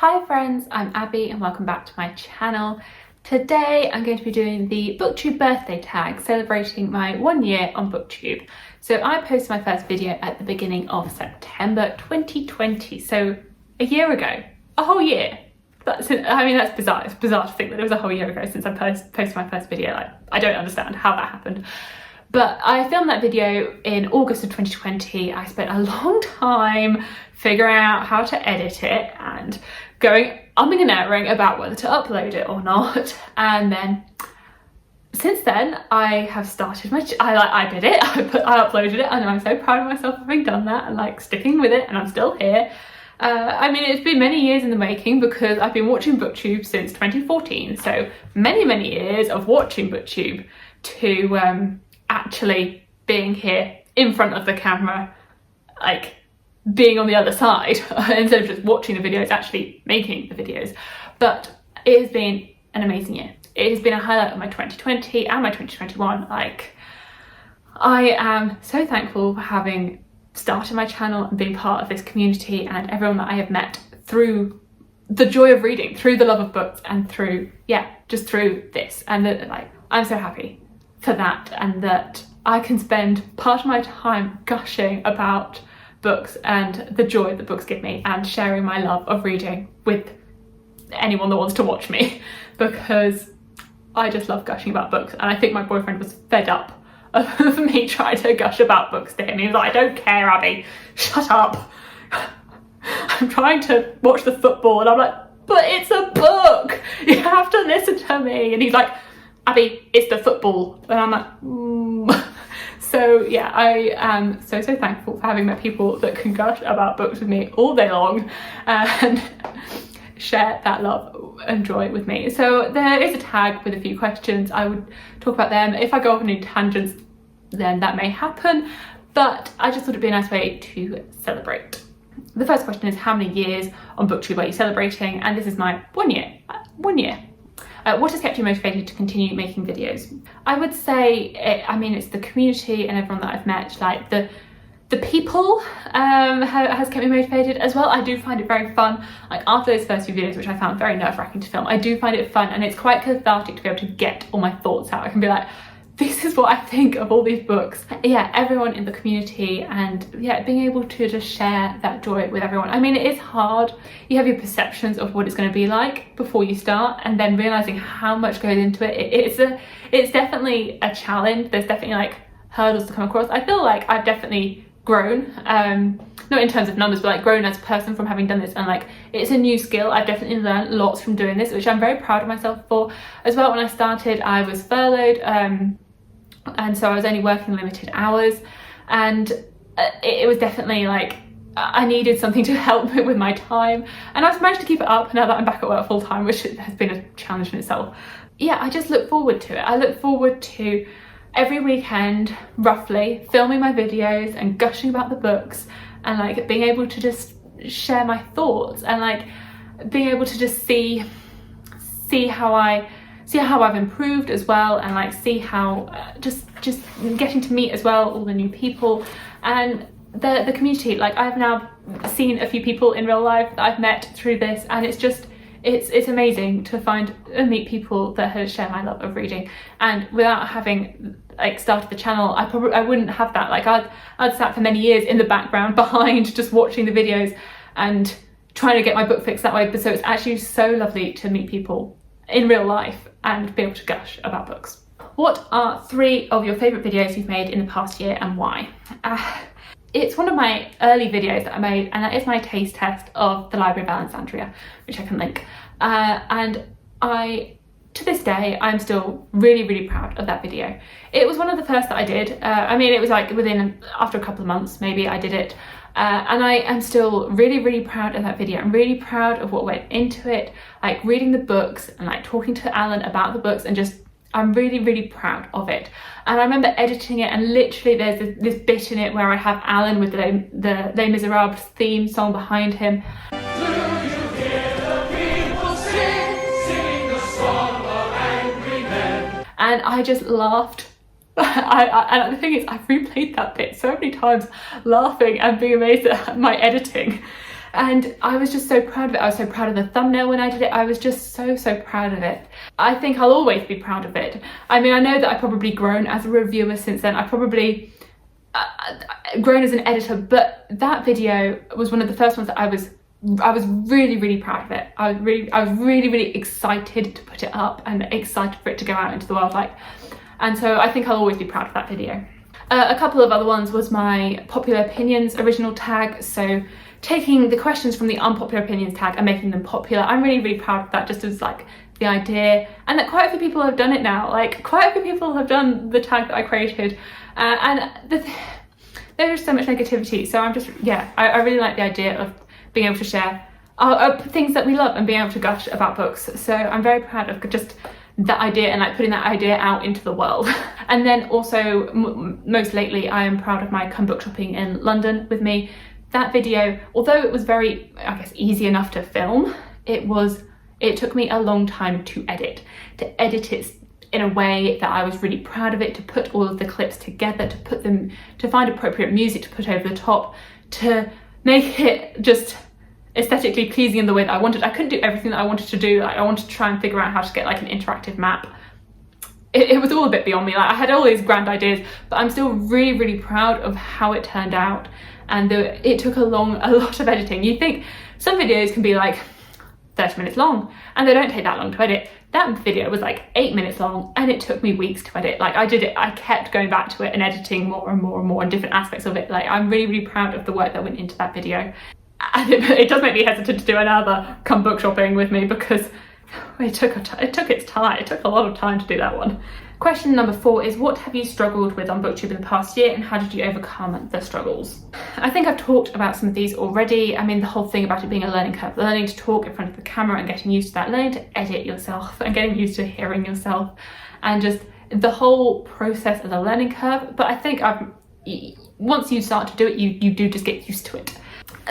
Hi friends, I'm Abby and welcome back to my channel. Today I'm going to be doing the Booktube birthday tag, celebrating my 1 year on Booktube. So I posted my first video at the beginning of September 2020, so a year ago, a whole year. That's bizarre. It's bizarre to think that it was a whole year ago since I posted my first video. Like, I don't understand how that happened. But I filmed that video in August of 2020. I spent a long time figuring out how to edit it and going umming and ahhing about whether to upload it or not. And then since then I have started I did it, I uploaded it, and I'm so proud of myself for having done that and like sticking with it, and I'm still here. It's been many years in the making because I've been watching Booktube since 2014, so many years of watching Booktube to actually being here in front of the camera, like being on the other side instead of just watching the videos, actually making the videos. But it has been an amazing year. It has been a highlight of my 2020 and my 2021. Like, I am so thankful for having started my channel and being part of this community and everyone that I have met through the joy of reading, through the love of books, and through this. And that, I'm so happy for that, and that I can spend part of my time gushing about books and the joy that books give me, and sharing my love of reading with anyone that wants to watch me, because I just love gushing about books. And I think my boyfriend was fed up of me trying to gush about books to him. He was like, I don't care, Abby, shut up. I'm trying to watch the football, and I'm like, but it's a book, you have to listen to me. And he's like, Abby, it's the football. And I'm like, So yeah, I am so thankful for having met people that can gush about books with me all day long and share that love and joy with me. So there is a tag with a few questions. I would talk about them. If I go off on any tangents, then that may happen, but I just thought it'd be a nice way to celebrate. The first question is, how many years on Booktube are you celebrating? And this is my 1 year. 1 year. What has kept you motivated to continue making videos? I would say, it's the community and everyone that I've met. Like the people has kept me motivated as well. I do find it very fun. Like after those first few videos, which I found very nerve-wracking to film, I do find it fun, and it's quite cathartic to be able to get all my thoughts out. I can be like, this is what I think of all these books. Yeah, everyone in the community, and yeah, being able to just share that joy with everyone. I mean, it is hard. You have your perceptions of what it's going to be like before you start, and then realizing how much goes into it. It's definitely a challenge. There's definitely like hurdles to come across. I feel like I've definitely grown, not in terms of numbers, but like grown as a person from having done this, and like it's a new skill. I've definitely learned lots from doing this, which I'm very proud of myself for as well. When I started, I was furloughed, and so I was only working limited hours, and it was definitely like I needed something to help me with my time, and I've managed to keep it up now that I'm back at work full time, which has been a challenge in itself. Yeah, I just look forward to it. I look forward to every weekend roughly filming my videos and gushing about the books, and like being able to just share my thoughts, and like being able to just see how I've improved as well, and like see how just getting to meet as well all the new people and the community. Like I've now seen a few people in real life that I've met through this, and it's amazing to find and meet people that have shared my love of reading. And without having like started the channel, I wouldn't have that. Like I'd sat for many years in the background behind just watching the videos and trying to get my book fixed that way. But so it's actually so lovely to meet people in real life and be able to gush about books. What are 3 of your favourite videos you've made in the past year, and why? It's one of my early videos that I made, and that is my taste test of The Library of Alexandria, which I can link. And to this day, I'm still really proud of that video. It was one of the first that I did. It was like after a couple of months, maybe I did it. And I am still really proud of that video. I'm really proud of what went into it, like reading the books and like talking to Alan about the books, and just I'm really proud of it. And I remember editing it, and literally there's this bit in it where I have Alan with the Les Miserables theme song behind him. Do you hear the people sing the song of angry men? And I just laughed. And the thing is, I've replayed that bit so many times, laughing and being amazed at my editing. And I was just so proud of it. I was so proud of the thumbnail when I did it. I was just so proud of it. I think I'll always be proud of it. I mean, I know that I've probably grown as a reviewer since then. I've probably grown as an editor, but that video was one of the first ones that I was really proud of it. I was really excited to put it up and excited for it to go out into the world, like. And so I think I'll always be proud of that video. A couple of other ones was my popular opinions original tag. So taking the questions from the unpopular opinions tag and making them popular. I'm really proud of that, just as like the idea, and that quite a few people have done it now. Like quite a few people have done the tag that I created, there's so much negativity. So I'm just, yeah, I really like the idea of being able to share things that we love and being able to gush about books. So I'm very proud of just that idea and like putting that idea out into the world. And then also most lately, I am proud of my Come Book Shopping in London with me. That video, although it was very, I guess, easy enough to film, it took me a long time to edit it in a way that I was really proud of it, to put all of the clips together, to find appropriate music to put over the top, to make it just aesthetically pleasing in the way that I wanted. I couldn't do everything that I wanted to do. Like I wanted to try and figure out how to get like an interactive map. It was all a bit beyond me. Like I had all these grand ideas, but I'm still really proud of how it turned out. And it took a lot of editing. You think some videos can be like 30 minutes long and they don't take that long to edit. That video was like 8 minutes long and it took me weeks to edit. Like I kept going back to it and editing more and more and different aspects of it. Like I'm really proud of the work that went into that video. And it does make me hesitant to do another Come Book Shopping with me, because it took its time. It took a lot of time to do that one. Question number 4 is, what have you struggled with on Booktube in the past year and how did you overcome the struggles? I think I've talked about some of these already. I mean, the whole thing about it being a learning curve, learning to talk in front of the camera and getting used to that, learning to edit yourself and getting used to hearing yourself, and just the whole process is a learning curve. But I think once you start to do it, you do just get used to it.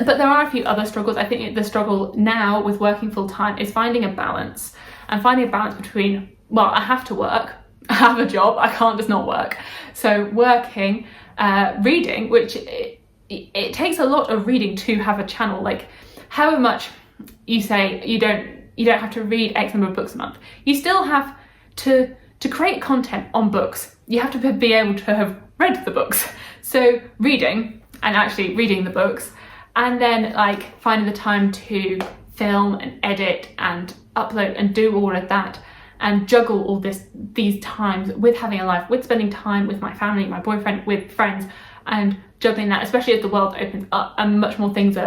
But there are a few other struggles. I think the struggle now with working full time is finding a balance, and finding a balance between, well, I have to work, I have a job, I can't just not work. So working, reading, which it takes a lot of reading to have a channel. Like however much you say you don't have to read X number of books a month, you still have to create content on books. You have to be able to have read the books. So reading and actually reading the books, and then like finding the time to film and edit and upload and do all of that, and juggle all these times with having a life, with spending time with my family, my boyfriend, with friends, and juggling that, especially as the world opens up and much more things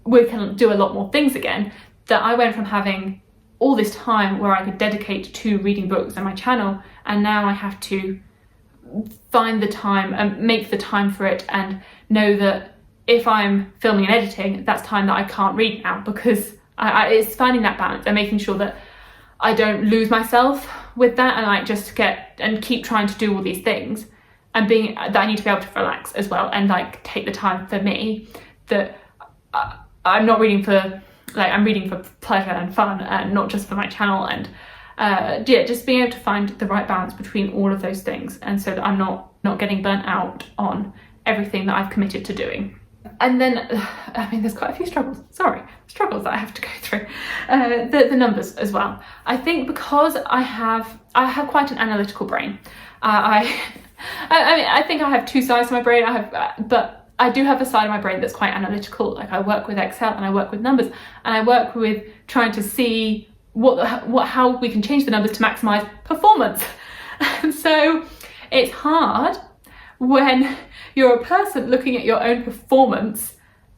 we can do a lot more things again, that I went from having all this time where I could dedicate to reading books on my channel, and now I have to find the time and make the time for it, and know that if I'm filming and editing, that's time that I can't read now, because it's finding that balance and making sure that I don't lose myself with that, and like just keep trying to do all these things, and that I need to be able to relax as well, and like take the time for me, that I'm not reading for, like I'm reading for pleasure and fun, and not just for my channel, and yeah, just being able to find the right balance between all of those things, and so that I'm not getting burnt out on everything that I've committed to doing. And then, I mean, there's quite a few struggles that I have to go through. The numbers as well. I think because I have quite an analytical brain. I mean, I think I have two sides to my brain. But I do have a side of my brain that's quite analytical. Like I work with Excel and I work with numbers, and I work with trying to see how we can change the numbers to maximize performance. And so it's hard when you're a person looking at your own performance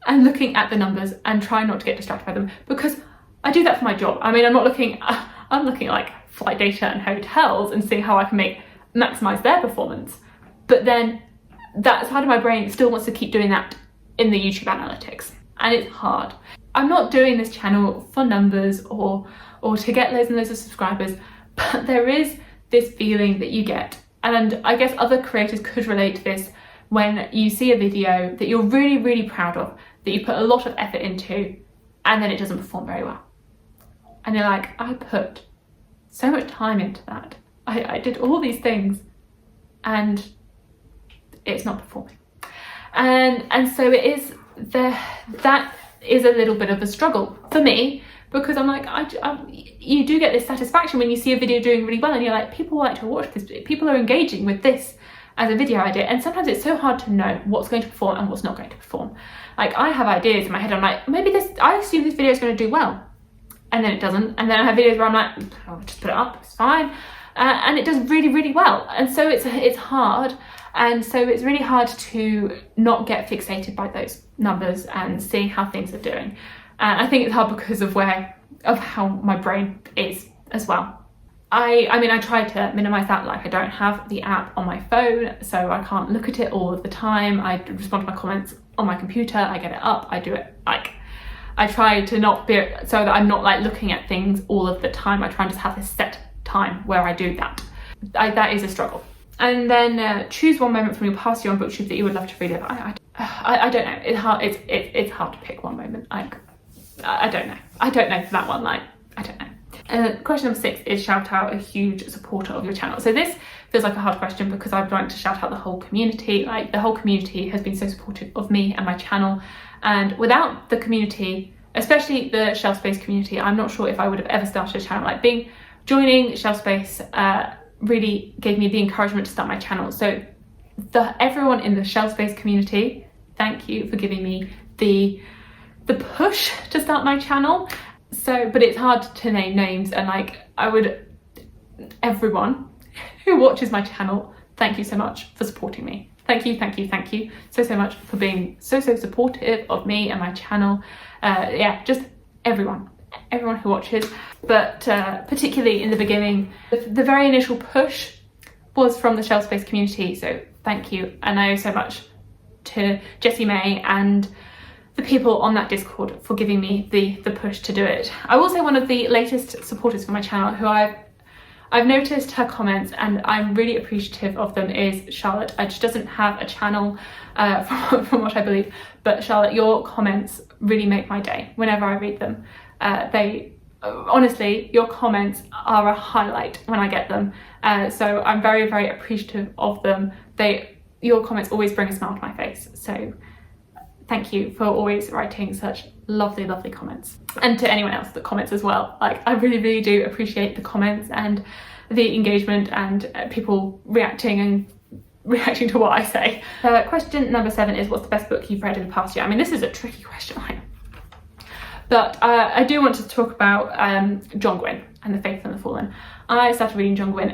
and looking at the numbers and trying not to get distracted by them, because I do that for my job. I mean, I'm looking at like flight data and hotels and seeing how I can maximize their performance. But then that side of my brain still wants to keep doing that in the YouTube analytics, and it's hard. I'm not doing this channel for numbers or to get loads and loads of subscribers, but there is this feeling that you get, and I guess other creators could relate to this, when you see a video that you're really proud of, that you put a lot of effort into, and then it doesn't perform very well. And you're like, I put so much time into that. I did all these things and it's not performing. And so it is that is a little bit of a struggle for me, because I'm like, you do get this satisfaction when you see a video doing really well and you're like, people like to watch this, people are engaging with this as a video idea. And sometimes it's so hard to know what's going to perform and what's not going to perform. Like, I have ideas in my head, I'm like, maybe I assume this video is going to do well, and then it doesn't. And then I have videos where I'm like, I'll just put it up, it's fine, and it does really, really well. And so it's hard, and so it's really hard to not get fixated by those numbers and seeing how things are doing. And I think it's hard because of how my brain is as well. I mean, I try to minimize that. Like, I don't have the app on my phone, so I can't look at it all of the time. I respond to my comments on my computer, I get it up, I do it, like, I try to not be, so that I'm not like looking at things all of the time. I try and just have this set time where I do that. That is a struggle. And then choose one moment from your past year on Booktube that you would love to relive. I don't know. It's hard. It's hard to pick one moment. Like, I don't know. I don't know for that one. Like, I don't know. Question number 6 is shout out a huge supporter of your channel. So this feels like a hard question because I'd like to shout out the whole community. Like, the whole community has been so supportive of me and my channel, and without the community, especially the Shelf Space community, I'm not sure if I would have ever started a channel. Like, joining Shelf Space really gave me the encouragement to start my channel. So everyone in the Shelf Space community, thank you for giving me the push to start my channel. So, but it's hard to name names, and like, everyone who watches my channel, thank you so much for supporting me. Thank you so much for being so supportive of me and my channel. Yeah, just everyone who watches. But particularly in the beginning, the very initial push was from the Shelf Space community, so thank you. And I owe so much to Jessie May and the people on that Discord for giving me the push to do it. I will say one of the latest supporters for my channel who I've noticed her comments and I'm really appreciative of them is Charlotte. She doesn't have a channel from what I believe, but Charlotte, your comments really make my day whenever I read them. Honestly, your comments are a highlight when I get them. So I'm very appreciative of them. Your comments always bring a smile to my face. So thank you for always writing such lovely comments, and to anyone else that comments as well. Like, I really do appreciate the comments and the engagement and people reacting to what I say. Question number 7 is, what's the best book you've read in the past year? I mean, this is a tricky question, but I do want to talk about John Gwynne and The Faithful and the Fallen. I started reading John Gwynne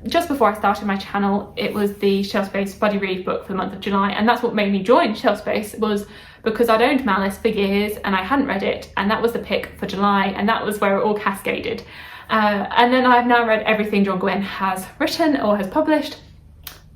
just before I started my channel. It was the Shelf Space buddy read book for the month of July, and that's what made me join Shelf Space, was because I'd owned Malice for years and I hadn't read it, and that was the pick for July, and that was where it all cascaded. And then I've now read everything John Gwynne has written or has published,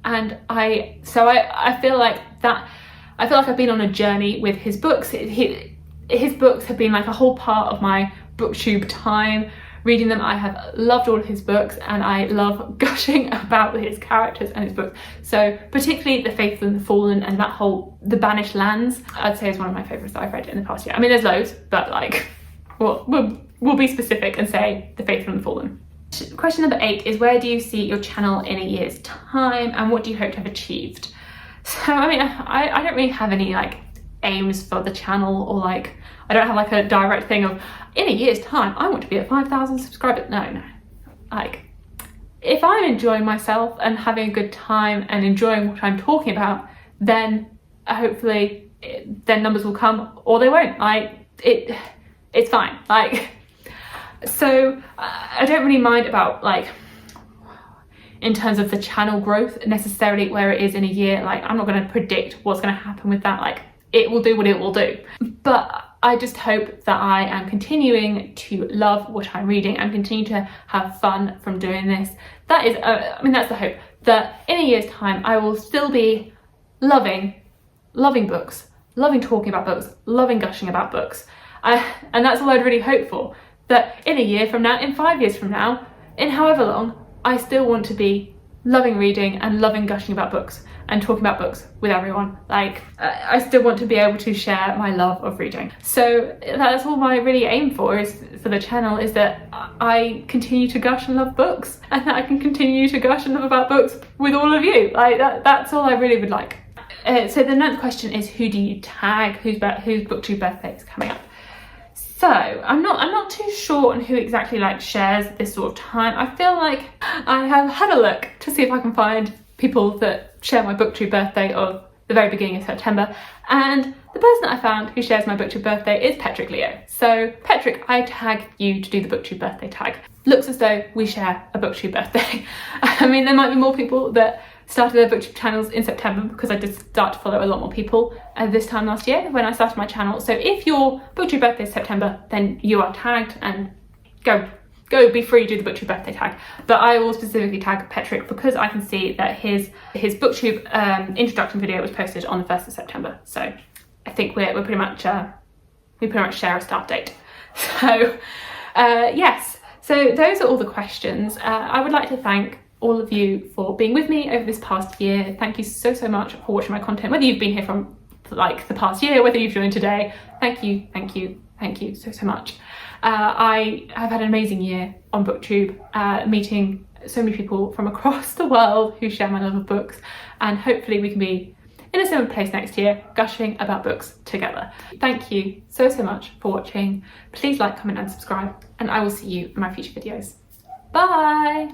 and I feel like I've been on a journey with his books. His books have been like a whole part of my Booktube time. Reading them, I have loved all of his books, and I love gushing about his characters and his books. So particularly The Faithful and the Fallen and that whole The Banished Lands, I'd say is one of my favourites that I've read in the past year. I mean, there's loads, but like, we'll be specific and say The Faithful and the Fallen. Question number 8 is, where do you see your channel in a year's time, and what do you hope to have achieved? So I mean, I don't really have any like aims for the channel, or like, I don't have like a direct thing of, in a year's time I want to be at 5,000 subscribers. No. Like, if I'm enjoying myself and having a good time and enjoying what I'm talking about, then hopefully then numbers will come, or they won't. Like, it's fine. Like, so I don't really mind about like, in terms of the channel growth necessarily, where it is in a year. Like, I'm not going to predict what's going to happen with that. Like, it will do what it will do. But I just hope that I am continuing to love what I'm reading and continue to have fun from doing this. That is, I mean, that's the hope, that in a year's time I will still be loving books, loving talking about books, loving gushing about books. And that's all I'd really hope for. That in a year from now, in 5 years from now, in however long, I still want to be loving reading and loving gushing about books and talking about books with everyone. Like, I still want to be able to share my love of reading. So that's all I really aim for, is for the channel, is that I continue to gush and love books, and that I can continue to gush and love about books with all of you. Like, that's all I really would like. So the 9th question is, who do you tag? Whose Booktube birthday is coming up? So I'm not too sure on who exactly like shares this sort of time. I feel like I have had a look to see if I can find people that share my Booktube birthday of the very beginning of September, and the person that I found who shares my Booktube birthday is Petrick Leo. So Petrick, I tag you to do the Booktube birthday tag. Looks as though we share a Booktube birthday. I mean, there might be more people that started their Booktube channels in September, because I did start to follow a lot more people this time last year when I started my channel. So if your Booktube birthday is September, then you are tagged, and go be free, do the Booktube birthday tag. But I will specifically tag Petrick because I can see that his Booktube introduction video was posted on the 1st of September. So I think we pretty much share a start date. So yes, so those are all the questions. I would like to thank all of you for being with me over this past year. Thank you so much for watching my content, whether you've been here from like the past year, whether you've joined today. Thank you so much. I have had an amazing year on Booktube, meeting so many people from across the world who share my love of books, and hopefully we can be in a similar place next year, gushing about books together. Thank you so much for watching. Please like, comment and subscribe, and I will see you in my future videos. Bye!